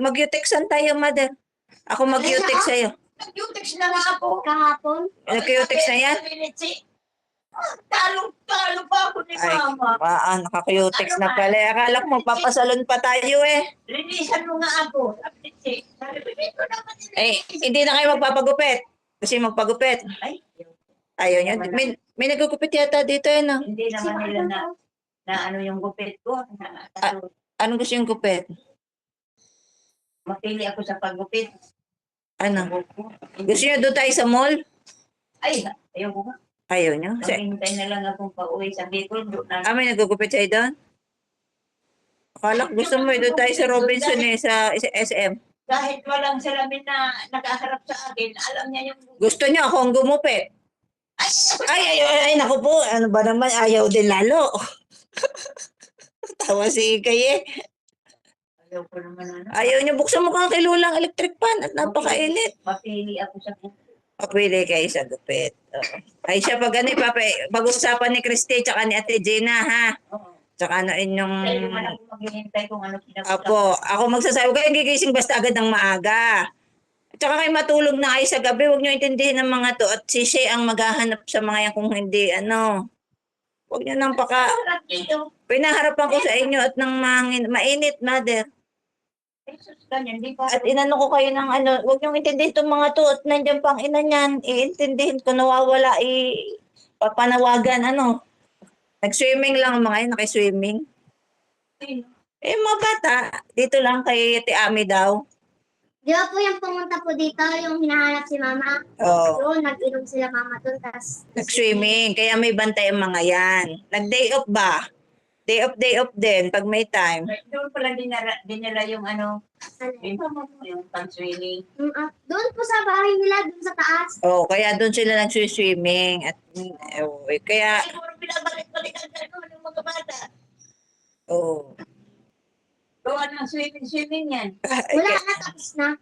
mag-utexan tayo, mother. Ako mag-utex sa'yo. Nag-utex na nga ako. Kahapon. Nag-utex na yan? Talo pa ako ni Ay, Mama. naka-utex na pala. Akala ko magpapasalon pa tayo eh. Linisan mo nga ako. Sabi ko, dito naman. Hindi na kayo magpapagupit. Kasi magpagupit. Ay, Ayaw niya. May nagugupit yata dito eh, no? hindi naman nila na ano yung gupit ko. Anong gusto yung gupit? Mapili ako sa paggupit. Ano? Gusto niya doon tayo sa mall? Ay, ayaw ko nga. Ayaw niya. Hintay na lang akong pauwi sa Bicol. May nagugupit sa'yo doon? Akala ko gusto mo doon tayo sa Robinson eh, sa SM. Kahit walang salamin na nakaharap sa akin, alam niya yung... Gusto niya akong gumupit. Ay, naku po. Ano ba naman? Ayaw din lalo. Tawa si Ikay eh. Ayaw ko naman ano. Ayaw niya. Buksan mo kang kilulang electric pan at napakainit. Mapili ako sa Papili kayo sa gupit. Ay siya pag ano, pag-uusapan ni Christy tsaka ni Ate Gina ha. Tsaka ano inyong... Kaya naman ako maghihintay kung ano pinag-usapan. Apo, ako magsasabi kayo gigising basta agad ng maaga. Tsaka kayo matulog na kayo sa gabi, huwag nyo intindihin ng mga to. At si Shay ang maghahanap sa mga yan kung hindi, ano. Huwag nyo nang pinaharapan ko sa inyo at ng mainit, mother. At inano ko kayo ng ano, huwag nyo intindihin itong mga to. At nandiyan pang ina niyan, iintindihin ko nawawala, papanawagan, ano. Nag-swimming lang ang mga yun, nakiswimming. Mga bata, dito lang kay Ate Ami daw. Di ba po yung pumunta po dito, yung hinahanap si Mama? Oo. Doon, nag-inom sila Mama doon, tas... Nag-swimming, kaya may bantay ang mga yan. Nag-day off ba? Day off din, pag may time. Doon pala dinala yung ano, yung pang-swimming. Doon po sa bahay nila, doon sa taas. Oo, kaya doon sila nag-swimming. At, kaya, Siguro pinabalik-balikan ka ng mga bata. oo. Gawa ng swimming yan. Wala na, tapos na.